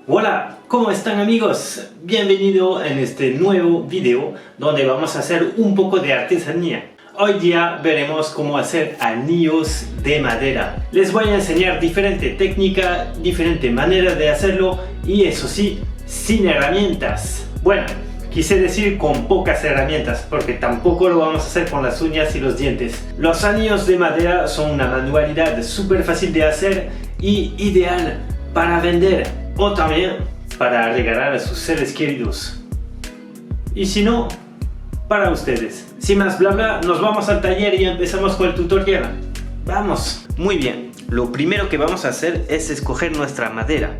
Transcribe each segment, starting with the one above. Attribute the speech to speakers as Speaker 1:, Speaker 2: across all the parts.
Speaker 1: Hola, ¿cómo están amigos? Bienvenido en este nuevo video donde vamos a hacer un poco de artesanía. Hoy día veremos cómo hacer anillos de madera. Les voy a enseñar diferente técnica, diferente manera de hacerlo y eso sí, sin herramientas. Bueno, quise decir con pocas herramientas porque tampoco lo vamos a hacer con las uñas y los dientes. Los anillos de madera son una manualidad súper fácil de hacer y ideal para vender o también para regalar a sus seres queridos. Y si no, para ustedes. Sin más bla bla, nos vamos al taller y empezamos con el tutorial. ¡Vamos! Muy bien, lo primero que vamos a hacer es escoger nuestra madera.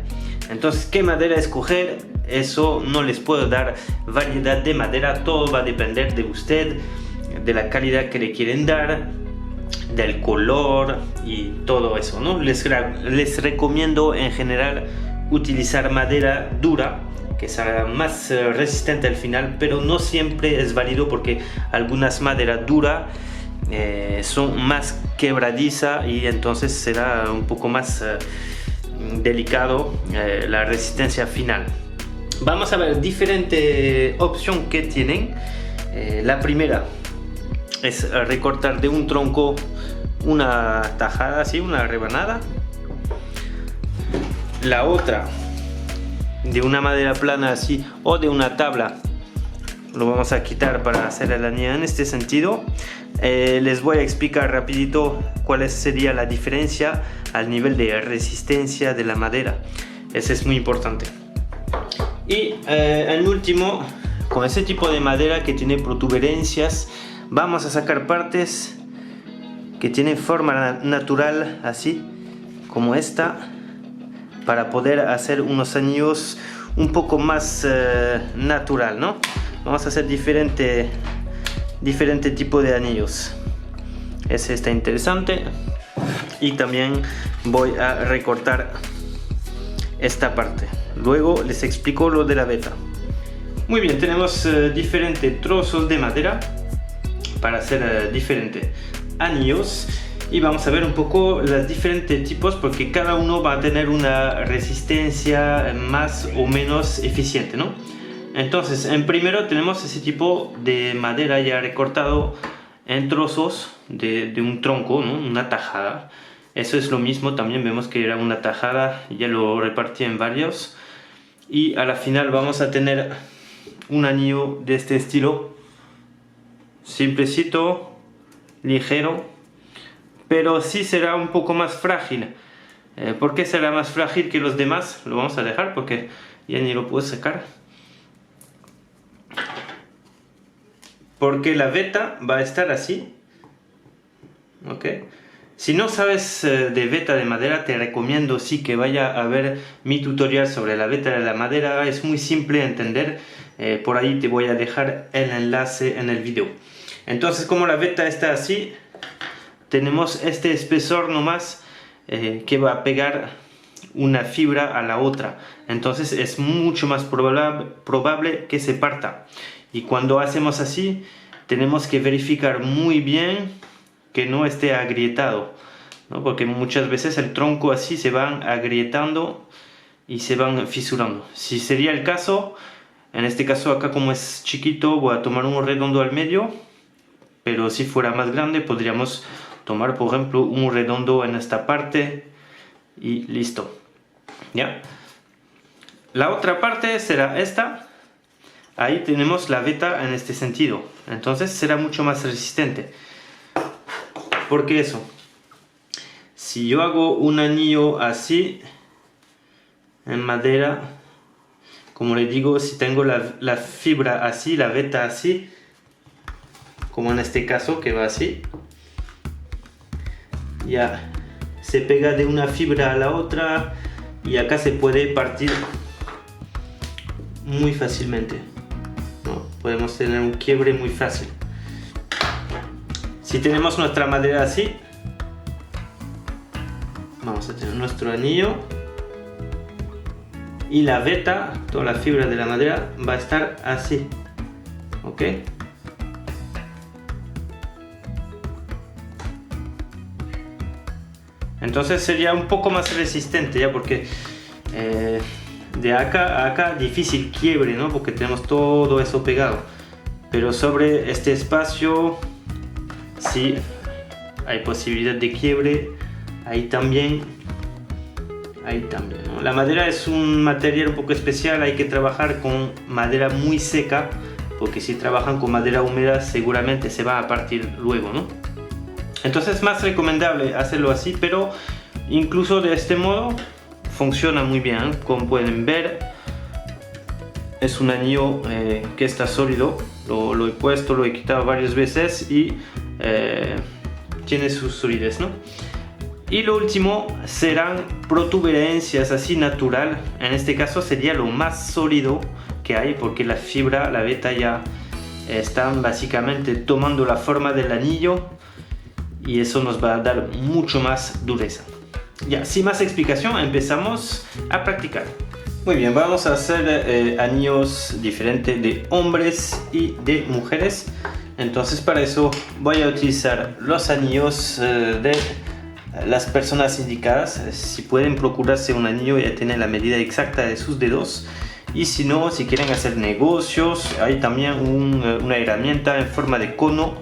Speaker 1: Entonces, ¿qué madera escoger? Eso no les puedo dar variedad de madera, todo va a depender de usted, de la calidad que le quieren dar, del color y todo eso, ¿no? Les recomiendo en general utilizar madera dura, que será más resistente al final, pero no siempre es válido porque algunas maderas duras son más quebradiza y entonces será un poco más delicado la resistencia final. Vamos a ver diferentes opciones que tienen. La primera es recortar de un tronco una tajada así, una rebanada. La otra de una madera plana así o de una tabla lo vamos a quitar para hacer el anillo en este sentido. Les voy a explicar rapidito cuál sería la diferencia al nivel de resistencia de la madera. Ese es muy importante. Y en último, con ese tipo de madera que tiene protuberancias, vamos a sacar partes que tienen forma natural así como esta, para poder hacer unos anillos un poco más natural, ¿no? Vamos a hacer diferente tipo de anillos. Ese está interesante. Y también voy a recortar esta parte. Luego les explico lo de la veta. Muy bien, tenemos diferentes trozos de madera para hacer diferentes anillos. Y vamos a ver un poco los diferentes tipos porque cada uno va a tener una resistencia más o menos eficiente, ¿no? Entonces, en primero tenemos ese tipo de madera ya recortado en trozos de un tronco, ¿no? Una tajada. Eso es lo mismo, también vemos que era una tajada, ya lo repartí en varios. Y a la final vamos a tener un anillo de este estilo, simplecito, ligero, pero sí será un poco más frágil. ¿Por qué será más frágil que los demás? Lo vamos a dejar porque ya ni lo puedo sacar. Porque la veta va a estar así. ¿Ok? Si no sabes de veta de madera, te recomiendo sí que vaya a ver mi tutorial sobre la veta de la madera. Es muy simple de entender. Por ahí te voy a dejar el enlace en el video. Entonces, como la veta está así, tenemos este espesor nomás que va a pegar una fibra a la otra. Entonces es mucho más probable que se parta. Y cuando hacemos así, tenemos que verificar muy bien que no esté agrietado, ¿no? Porque muchas veces el tronco así se van agrietando y se van fisurando. Si sería el caso, en este caso acá como es chiquito, voy a tomar un redondo al medio. Pero si fuera más grande, podríamos tomar por ejemplo un redondo en esta parte y listo. ¿Ya? La otra parte será esta. Ahí tenemos la veta en este sentido. Entonces será mucho más resistente. ¿Por qué eso? Si yo hago un anillo así en madera, como les digo, si tengo la fibra así, la veta así, como en este caso que va así, ya se pega de una fibra a la otra y acá se puede partir muy fácilmente, ¿no? Podemos tener un quiebre muy fácil. Si tenemos nuestra madera así, vamos a tener nuestro anillo y la veta, toda la fibra de la madera va a estar así, ¿ok? Entonces sería un poco más resistente ya porque De acá a acá difícil quiebre, ¿no? Porque tenemos todo eso pegado. Pero sobre este espacio sí hay posibilidad de quiebre. Ahí también, ¿no? La madera es un material un poco especial, hay que trabajar con madera muy seca, porque si trabajan con madera húmeda seguramente se va a partir luego, ¿no? Entonces es más recomendable hacerlo así, pero incluso de este modo funciona muy bien. Como pueden ver, es un anillo que está sólido. Lo he puesto, lo he quitado varias veces y tiene su solidez, ¿no? Y lo último serán protuberancias así natural. En este caso sería lo más sólido que hay, porque la fibra, la veta ya están básicamente tomando la forma del anillo y eso nos va a dar mucho más dureza. Ya, sin más explicación, empezamos a practicar. Muy bien, vamos a hacer anillos diferentes de hombres y de mujeres. Entonces para eso voy a utilizar los anillos de las personas indicadas. Si pueden procurarse un anillo, ya tienen la medida exacta de sus dedos. Y si no, si quieren hacer negocios, hay también una herramienta en forma de cono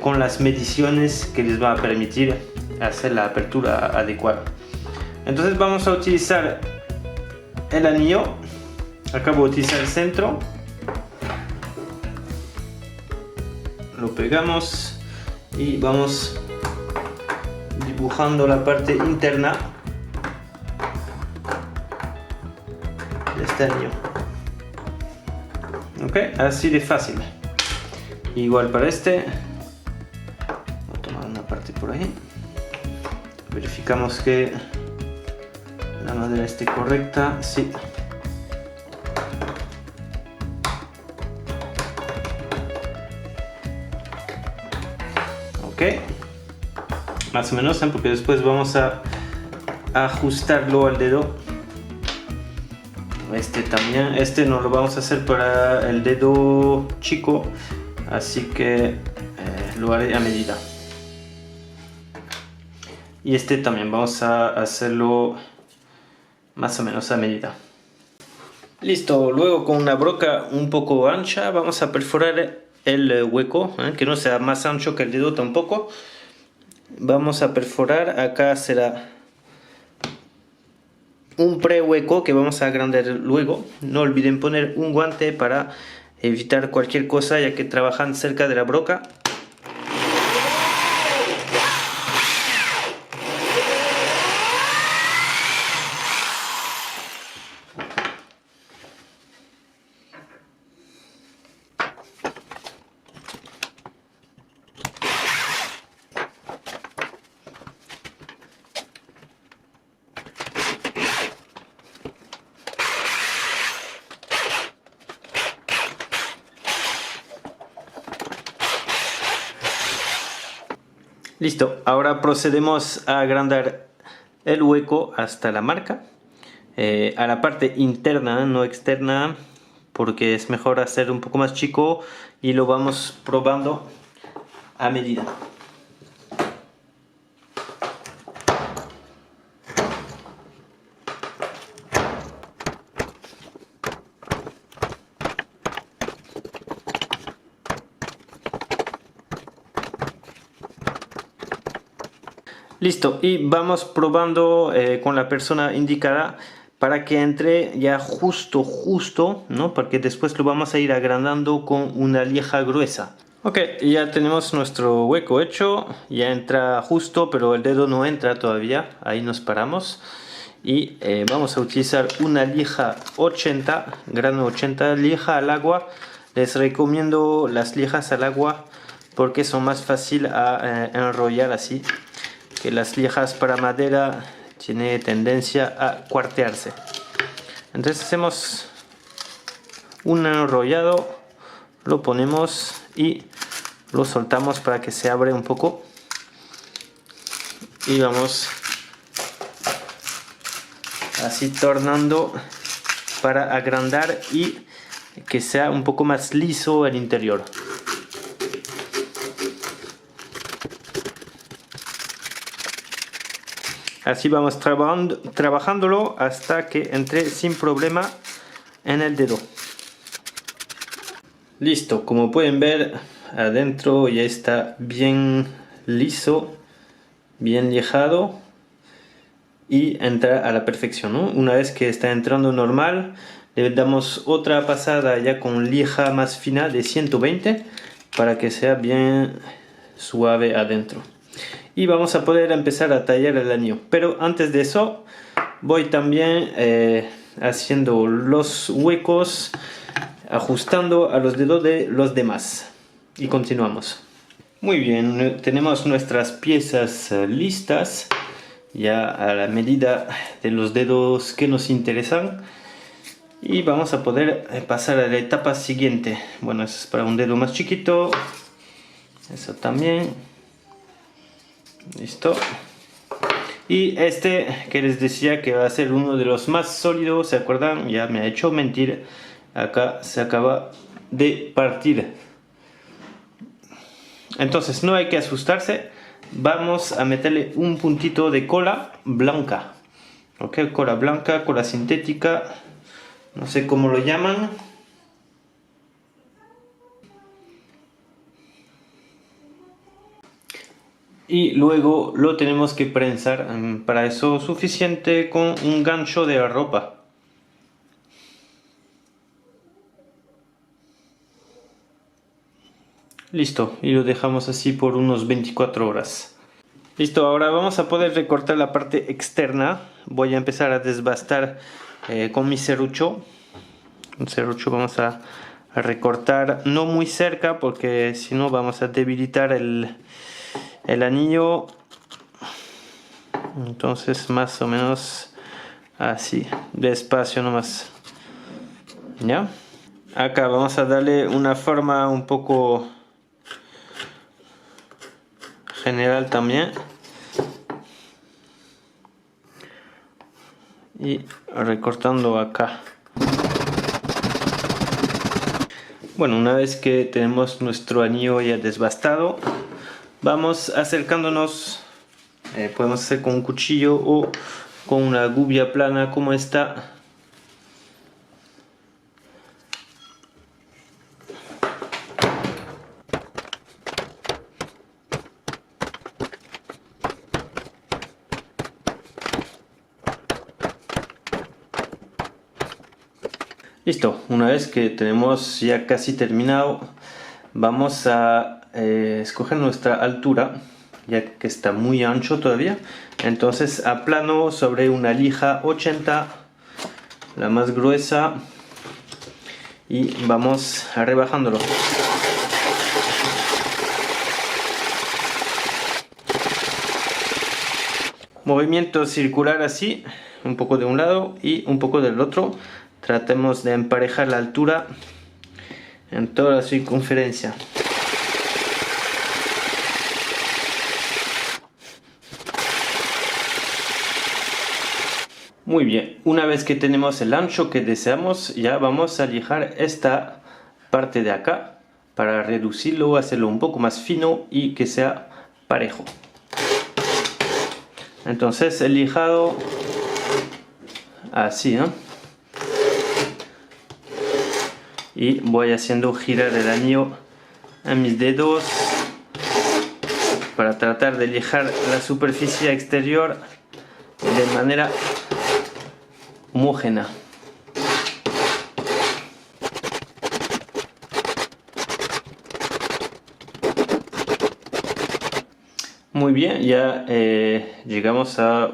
Speaker 1: con las mediciones que les va a permitir hacer la apertura adecuada. Entonces vamos a utilizar el anillo. Acabo de utilizar el centro. Lo pegamos y vamos dibujando la parte interna de este anillo. Ok, así de fácil. Igual para este. Voy a tomar una parte por ahí. Verificamos que la madera esté correcta. Sí. Ok. Más o menos, porque después vamos a ajustarlo al dedo. Este también, este no lo vamos a hacer para el dedo chico, así que lo haré a medida. Y este también vamos a hacerlo más o menos a medida. Listo, luego con una broca un poco ancha vamos a perforar el hueco, que no sea más ancho que el dedo tampoco. Vamos a perforar, acá será un pre-hueco que vamos a agrandar luego. No olviden poner un guante para evitar cualquier cosa, ya que trabajan cerca de la broca. Listo, ahora procedemos a agrandar el hueco hasta la marca, a la parte interna, no externa, porque es mejor hacer un poco más chico y lo vamos probando a medida. Listo, y vamos probando con la persona indicada para que entre ya justo, ¿no? Porque después lo vamos a ir agrandando con una lija gruesa. Ok, ya tenemos nuestro hueco hecho, ya entra justo, pero el dedo no entra todavía, ahí nos paramos. Y vamos a utilizar una lija 80, grano 80, lija al agua. Les recomiendo las lijas al agua porque son más fácil a enrollar así, que las lijas para madera tiene tendencia a cuartearse. Entonces hacemos un enrollado, lo ponemos y lo soltamos para que se abra un poco y vamos así tornando para agrandar y que sea un poco más liso el interior. Así vamos trabajándolo hasta que entre sin problema en el dedo. Listo, como pueden ver, adentro ya está bien liso, bien lijado y entra a la perfección, ¿no? Una vez que está entrando normal, le damos otra pasada ya con lija más fina de 120 para que sea bien suave adentro. Y vamos a poder empezar a tallar el anillo, pero antes de eso voy también haciendo los huecos, ajustando a los dedos de los demás y continuamos. Muy bien, tenemos nuestras piezas listas ya a la medida de los dedos que nos interesan y vamos a poder pasar a la etapa siguiente. Bueno, eso es para un dedo más chiquito, eso también. Listo. Y este que les decía que va a ser uno de los más sólidos, ¿se acuerdan? Ya me ha hecho mentir. Acá se acaba de partir. Entonces no hay que asustarse. Vamos a meterle un puntito de cola blanca. Ok, cola blanca, cola sintética. No sé cómo lo llaman. Y luego lo tenemos que prensar, para eso suficiente con un gancho de ropa. Listo, y lo dejamos así por unos 24 horas. Listo, ahora vamos a poder recortar la parte externa. Voy a empezar a desbastar con mi serrucho. Un serrucho vamos a recortar no muy cerca porque si no vamos a debilitar el anillo. Entonces más o menos así, despacio nomás. ¿Ya? Acá vamos a darle una forma un poco general también. Y recortando acá. Bueno, una vez que tenemos nuestro anillo ya desbastado, vamos acercándonos, podemos hacer con un cuchillo o con una gubia plana como esta. Listo, una vez que tenemos ya casi terminado, vamos a escoger nuestra altura, ya que está muy ancho todavía. Entonces aplano sobre una lija 80, la más gruesa, y vamos rebajándolo. Movimiento circular así, un poco de un lado y un poco del otro. Tratemos de emparejar la altura en toda la circunferencia. Muy bien, una vez que tenemos el ancho que deseamos, ya vamos a lijar esta parte de acá para reducirlo, hacerlo un poco más fino y que sea parejo. Entonces el lijado así, ¿no? Y voy haciendo girar el anillo en mis dedos para tratar de lijar la superficie exterior de manera homogénea. Muy bien, ya llegamos a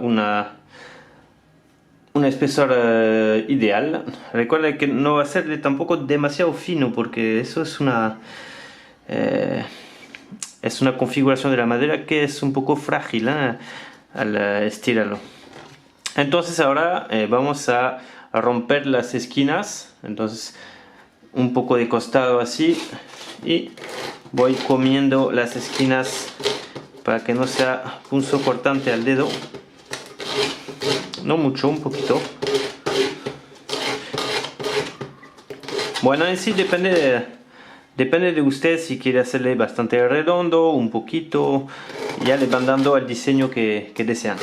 Speaker 1: un espesor ideal. Recuerda que no va a ser tampoco demasiado fino porque eso es una configuración de la madera que es un poco frágil al estirarlo. Entonces ahora vamos a romper las esquinas, entonces un poco de costado así, y voy comiendo las esquinas para que no sea punzocortante al dedo. No mucho, un poquito. Bueno, en sí depende de usted si quiere hacerle bastante redondo, un poquito. Ya le van dando el diseño que desean.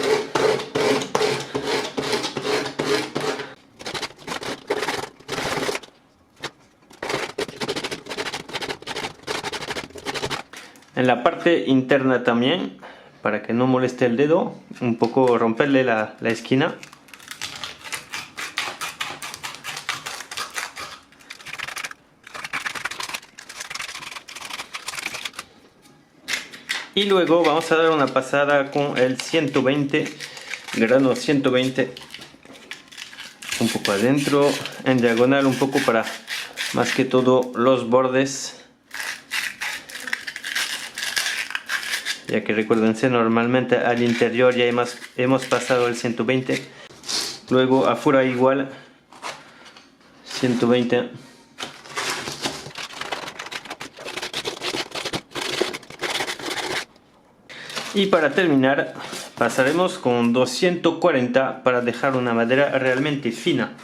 Speaker 1: En la parte interna también, para que no moleste el dedo, un poco romperle la esquina. Y luego vamos a dar una pasada con el 120, grano 120, un poco adentro, en diagonal un poco para más que todo los bordes. Ya que recuérdense, normalmente al interior ya hemos pasado el 120. Luego afuera igual 120. Y para terminar pasaremos con 240 para dejar una madera realmente fina.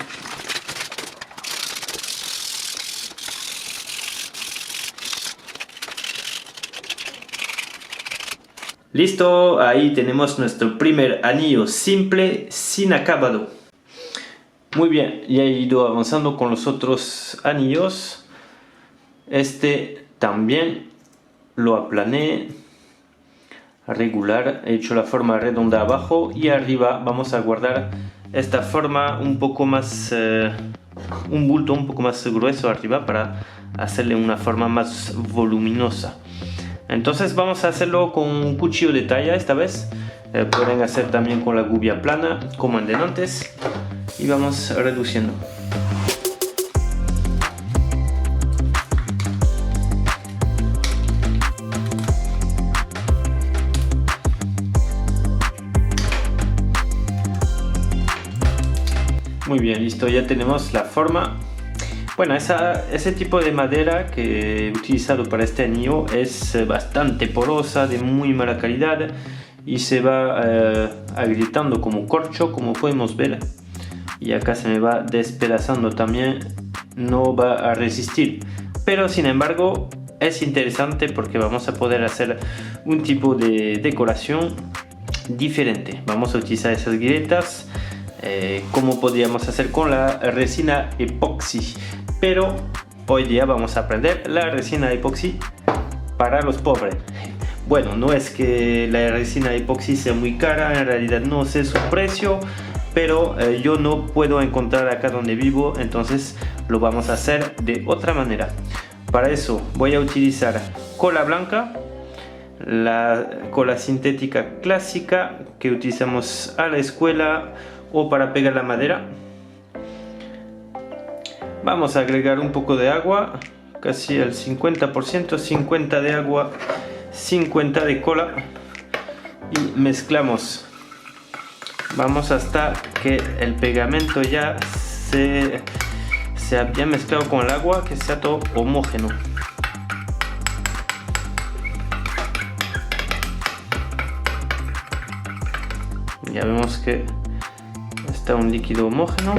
Speaker 1: Listo, ahí tenemos nuestro primer anillo simple sin acabado. Muy bien, ya he ido avanzando con los otros anillos. Este también lo aplané regular, he hecho la forma redonda abajo y arriba vamos a guardar esta forma un poco más, un bulto un poco más grueso arriba para hacerle una forma más voluminosa. Entonces vamos a hacerlo con un cuchillo de talla esta vez. Pueden hacer también con la gubia plana como en antes. Y vamos reduciendo. Muy bien, listo, ya tenemos la forma. Bueno, ese tipo de madera que he utilizado para este anillo es bastante porosa, de muy mala calidad y se va agrietando como corcho, como podemos ver. Y acá se me va despedazando también, no va a resistir. Pero sin embargo es interesante porque vamos a poder hacer un tipo de decoración diferente. Vamos a utilizar esas grietas como podríamos hacer con la resina epoxi. Pero hoy día vamos a aprender la resina epoxi para los pobres. Bueno, no es que la resina epoxi sea muy cara, en realidad no sé su precio, pero yo no puedo encontrar acá donde vivo, entonces lo vamos a hacer de otra manera. Para eso voy a utilizar cola blanca, la cola sintética clásica que utilizamos a la escuela o para pegar la madera. Vamos a agregar un poco de agua, casi el 50%, 50 de agua, 50 de cola y mezclamos. Vamos hasta que el pegamento ya se ha bien mezclado con el agua, que sea todo homogéneo. Ya vemos que está un líquido homogéneo.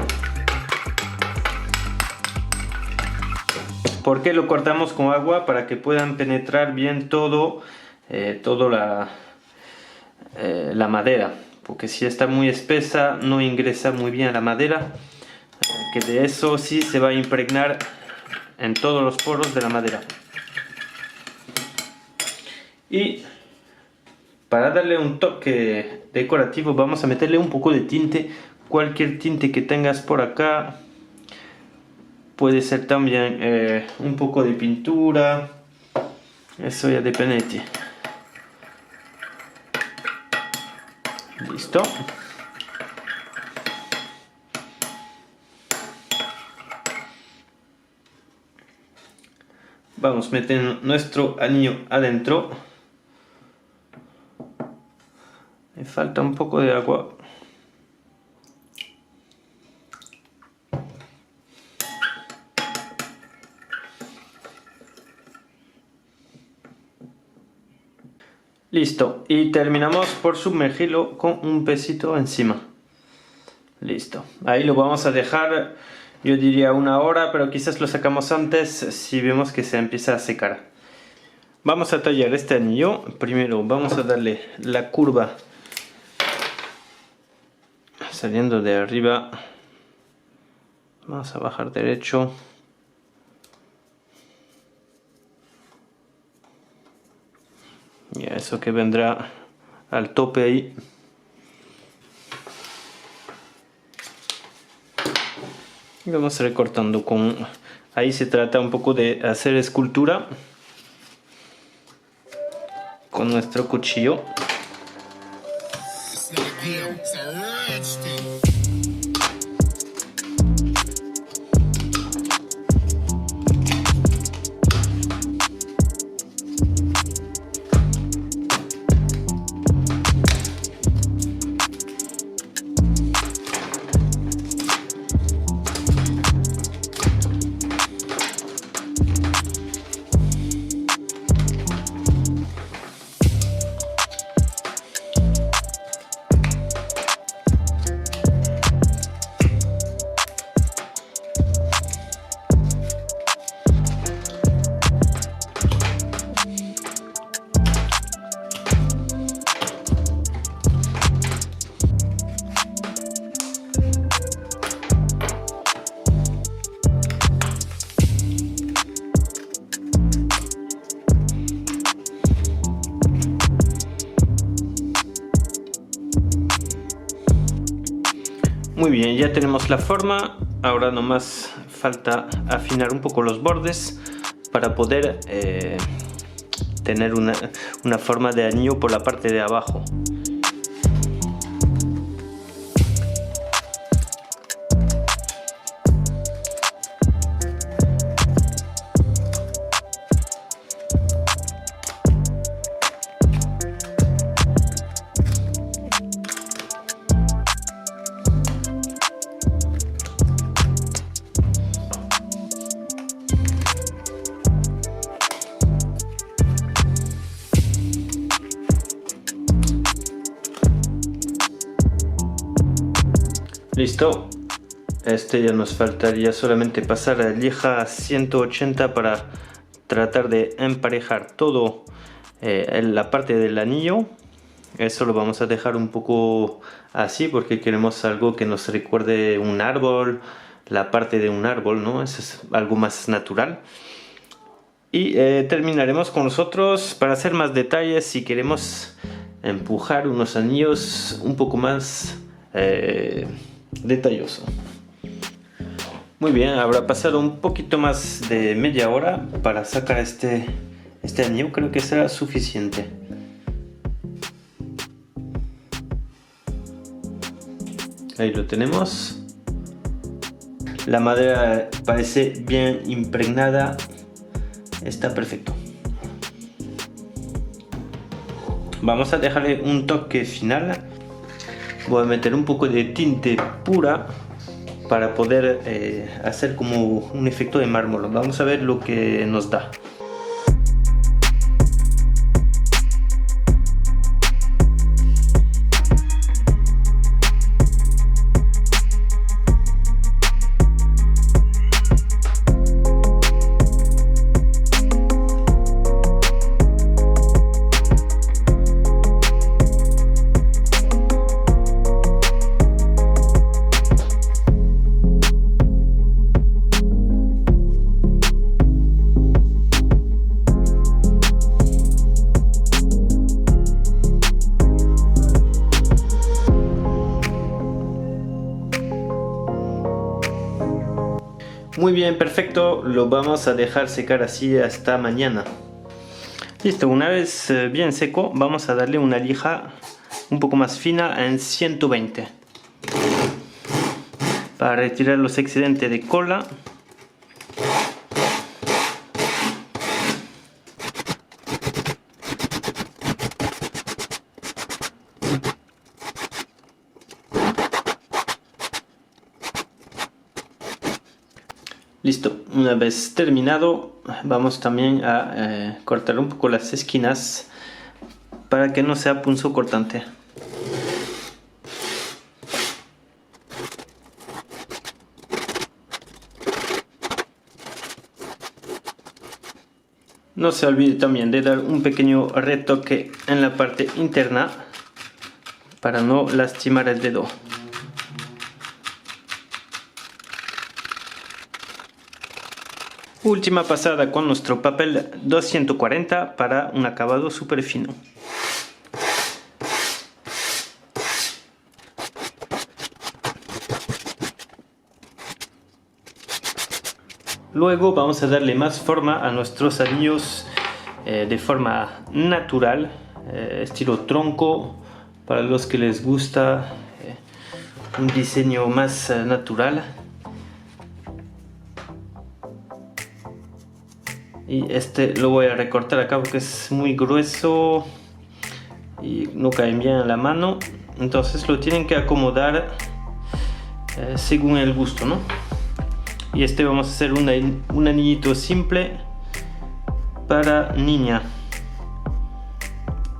Speaker 1: ¿Por qué lo cortamos con agua? Para que puedan penetrar bien todo la madera, porque si está muy espesa no ingresa muy bien a la madera, que de eso sí se va a impregnar en todos los poros de la madera. Y para darle un toque decorativo vamos a meterle un poco de tinte, cualquier tinte que tengas por acá. Puede ser también un poco de pintura, eso ya depende de ti. Listo. Vamos a meter nuestro anillo adentro. Me falta un poco de agua. Listo, y terminamos por sumergirlo con un pesito encima. Listo, ahí lo vamos a dejar, yo diría 1 hora, pero quizás lo sacamos antes si vemos que se empieza a secar. Vamos a tallar este anillo. Primero vamos a darle la curva saliendo de arriba. Vamos a bajar derecho. eso que vendrá al tope ahí. Y vamos recortando con... Ahí se trata un poco de hacer escultura con nuestro cuchillo. Muy bien, ya tenemos la forma. Ahora nomás falta afinar un poco los bordes para poder tener una forma de anillo por la parte de abajo. Listo, ya nos faltaría solamente pasar a lija 180 para tratar de emparejar todo en la parte del anillo. Eso lo vamos a dejar un poco así porque queremos algo que nos recuerde un árbol, la parte de un árbol, ¿no? Eso es algo más natural. Y terminaremos con nosotros para hacer más detalles si queremos empujar unos anillos un poco más detalloso. Muy bien, habrá pasado un poquito más de media hora para sacar este anillo. Creo que será suficiente. Ahí lo tenemos. La madera parece bien impregnada. Está perfecto. Vamos a dejarle un toque final. Voy a meter un poco de tinte pura para poder hacer como un efecto de mármol. Vamos a ver lo que nos da. Muy bien, perfecto. Lo vamos a dejar secar así hasta mañana. Listo, una vez bien seco, vamos a darle una lija un poco más fina en 120 para retirar los excedentes de cola. Listo, una vez terminado, vamos también a cortar un poco las esquinas para que no sea punzocortante. No se olvide también de dar un pequeño retoque en la parte interna para no lastimar el dedo. Última pasada con nuestro papel 240 para un acabado súper fino. Luego vamos a darle más forma a nuestros anillos de forma natural, estilo tronco, para los que les gusta un diseño más natural. Y este lo voy a recortar acá porque es muy grueso y no cae bien en la mano, entonces lo tienen que acomodar según el gusto, ¿no? Y este vamos a hacer un anillito simple para niña.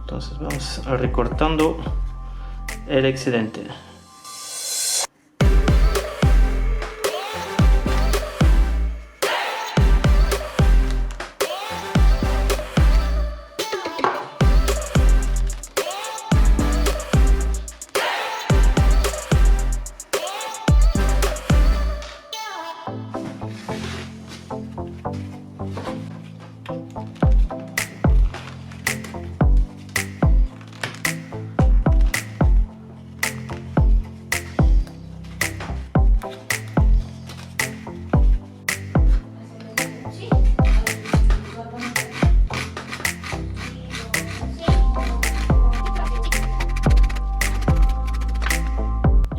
Speaker 1: Entonces vamos a recortando el excedente.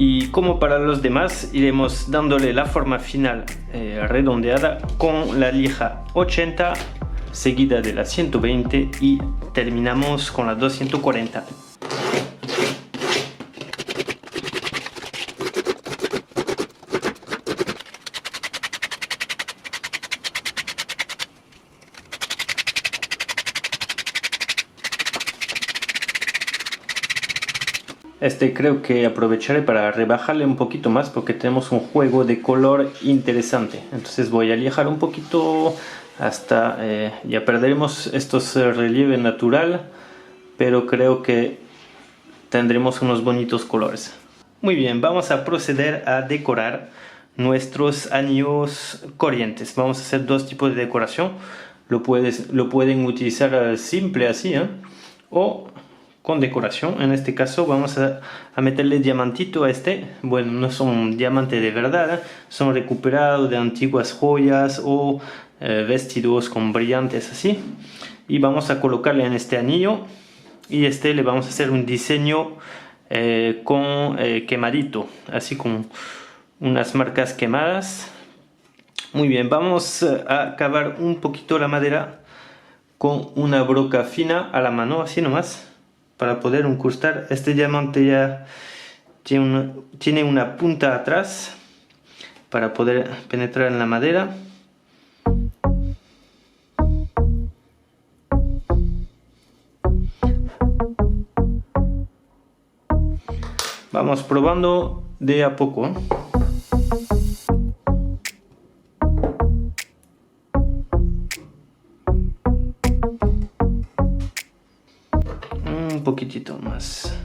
Speaker 1: Y como para los demás, iremos dándole la forma final redondeada con la lija 80, seguida de la 120 y terminamos con la 240. Este creo que aprovecharé para rebajarle un poquito más porque tenemos un juego de color interesante. Entonces voy a lijar un poquito hasta ya perderemos estos relieve natural, pero creo que tendremos unos bonitos colores. Muy bien, vamos a proceder a decorar nuestros anillos corrientes. Vamos a hacer dos tipos de decoración. Lo pueden utilizar simple así, o con decoración. En este caso vamos a meterle diamantito a este. Bueno, no son diamantes de verdad, son recuperados de antiguas joyas o vestidos con brillantes así. Y vamos a colocarle en este anillo y este le vamos a hacer un diseño con quemadito, así con unas marcas quemadas. Muy bien, vamos a cavar un poquito la madera con una broca fina a la mano, así nomás, para poder incrustar. Este diamante ya tiene una punta atrás para poder penetrar en la madera. Vamos probando de a poco. Un poquitito más.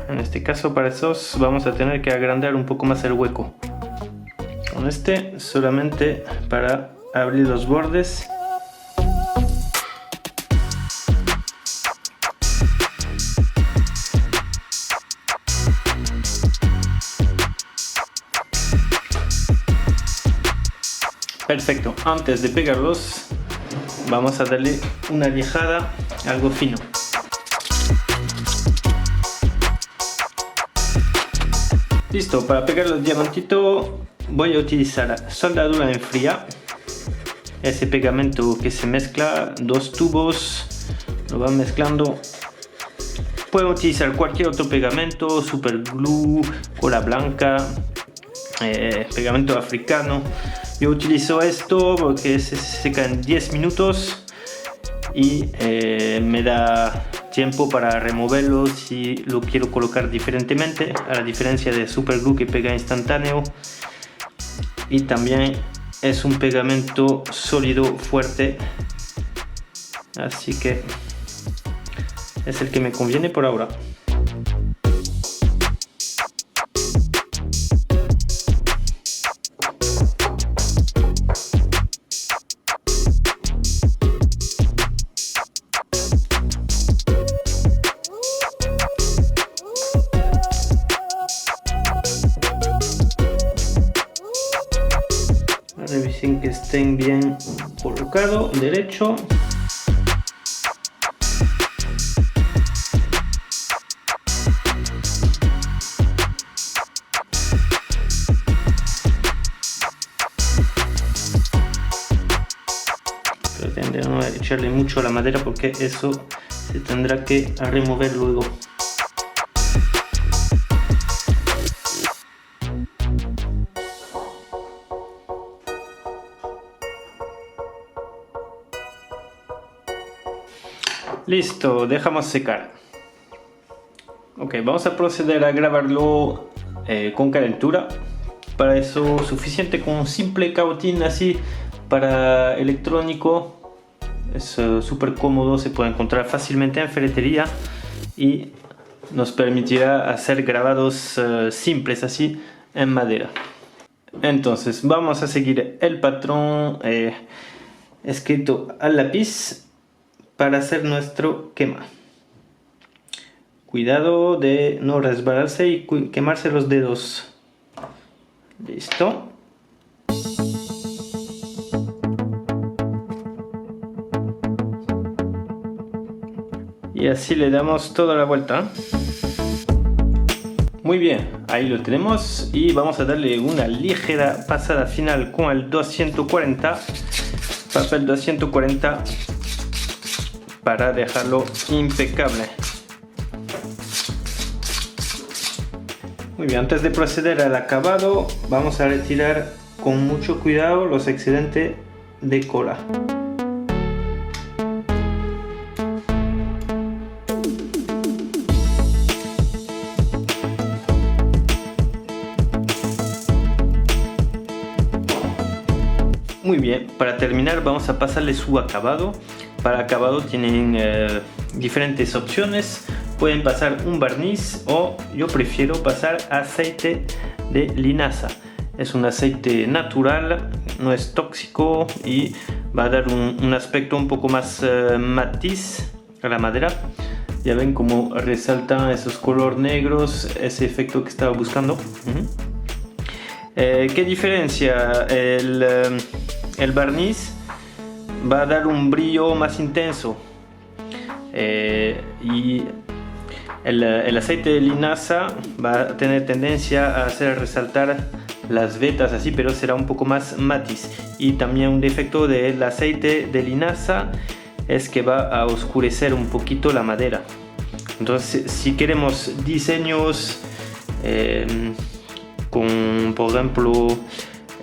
Speaker 1: En este caso, para esos vamos a tener que agrandar un poco más el hueco. Con este solamente para abrir los bordes. Perfecto, antes de pegarlos vamos a darle una lijada algo fino. Listo, para pegar los diamantitos voy a utilizar soldadura en fría. Ese pegamento que se mezcla, dos tubos, lo van mezclando. Pueden utilizar cualquier otro pegamento, super glue, cola blanca, pegamento africano. Yo utilizo esto porque se seca en 10 minutos y me da tiempo para removerlo si lo quiero colocar diferentemente, a la diferencia de super glue que pega instantáneo. Y también es un pegamento sólido, fuerte, así que es el que me conviene por ahora. revisen que estén bien colocados, derecho. Traten de no echarle mucho a la madera porque eso se tendrá que remover luego. Listo, dejamos secar. Ok, vamos a proceder a grabarlo con calentura. Para eso suficiente con un simple cautín así para electrónico. Es súper cómodo, se puede encontrar fácilmente en ferretería y nos permitirá hacer grabados simples así en madera. Entonces vamos a seguir el patrón escrito al lápiz para hacer nuestro quema. Cuidado de no resbalarse y quemarse los dedos. Listo. Y así le damos toda la vuelta. Muy bien, ahí lo tenemos y vamos a darle una ligera pasada final con el 240, papel 240, para dejarlo impecable. Muy bien, antes de proceder al acabado vamos a retirar con mucho cuidado los excedentes de cola. Muy bien, para terminar vamos a pasarle su acabado. Para acabado tienen diferentes opciones. Pueden pasar un barniz o yo prefiero pasar aceite de linaza. Es un aceite natural, no es tóxico y va a dar un aspecto un poco más matiz a la madera. Ya ven cómo resaltan esos colores negros, ese efecto que estaba buscando. ¿Qué diferencia? El barniz va a dar un brillo más intenso y el aceite de linaza va a tener tendencia a hacer resaltar las vetas así, pero será un poco más matiz. Y también un defecto del aceite de linaza es que va a oscurecer un poquito la madera. Entonces si queremos diseños con, por ejemplo,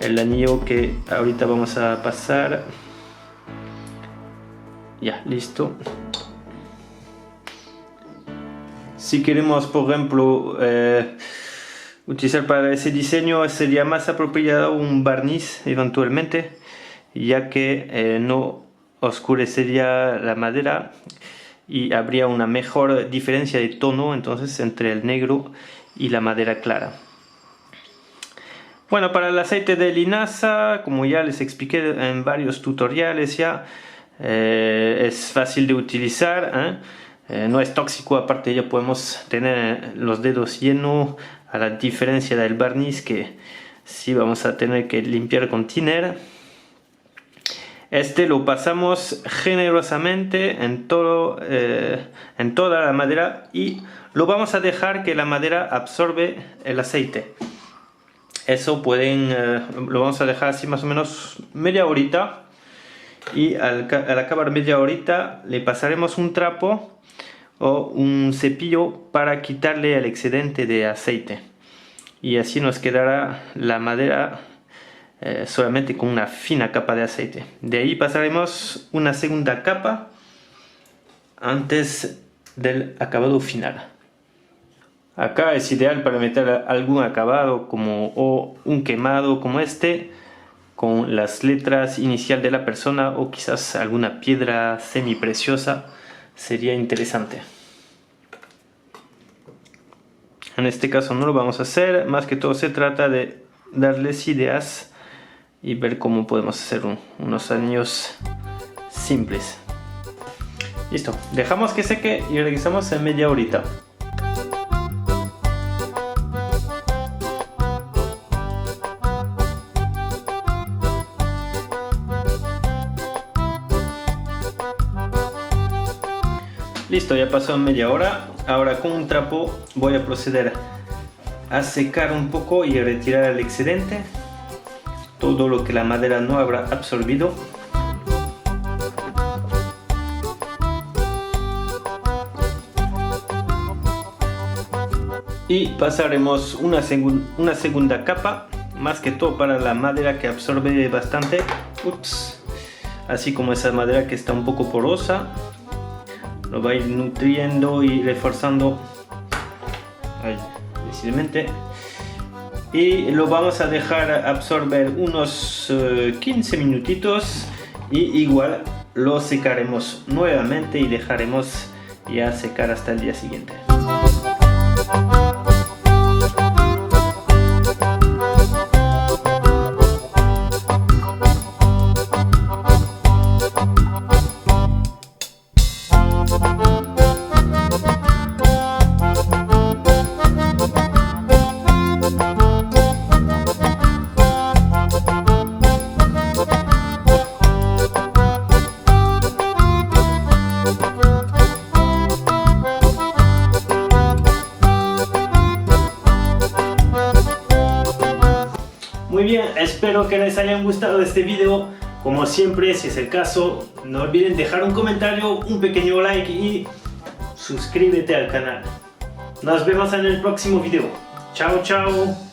Speaker 1: el anillo que ahorita vamos a pasar, ya, listo. Si queremos, por ejemplo, utilizar para ese diseño, sería más apropiado un barniz eventualmente, ya que no oscurecería la madera y habría una mejor diferencia de tono entonces entre el negro y la madera clara. Bueno, para el aceite de linaza, como ya les expliqué en varios tutoriales ya, es fácil de utilizar, no es tóxico, aparte ya podemos tener los dedos llenos, a la diferencia del barniz que sí vamos a tener que limpiar con thinner. Este lo pasamos generosamente en toda la madera y lo vamos a dejar que la madera absorbe el aceite. Eso lo vamos a dejar así más o menos media horita. Y al acabar media horita le pasaremos un trapo o un cepillo para quitarle el excedente de aceite. Y así nos quedará la madera solamente con una fina capa de aceite. De ahí pasaremos una segunda capa antes del acabado final. Acá es ideal para meter algún acabado o un quemado como este, con las letras inicial de la persona o quizás alguna piedra semi preciosa, sería interesante. En este caso no lo vamos a hacer, más que todo se trata de darles ideas y ver cómo podemos hacer unos anillos simples. Listo, dejamos que seque y regresamos en media horita. Listo, ya pasó media hora. Ahora con un trapo voy a proceder a secar un poco y a retirar el excedente, todo lo que la madera no habrá absorbido. Y pasaremos una segunda capa, más que todo para la madera que absorbe bastante. Ups. Así como esa madera que está un poco porosa, lo va a ir nutriendo y reforzando ahí, decididamente. Y lo vamos a dejar absorber unos 15 minutitos y igual lo secaremos nuevamente y dejaremos ya secar hasta el día siguiente. Muy bien, espero que les haya gustado este video. Como siempre, si es el caso, no olviden dejar un comentario, un pequeño like y suscríbete al canal. Nos vemos en el próximo video. Chao, chao.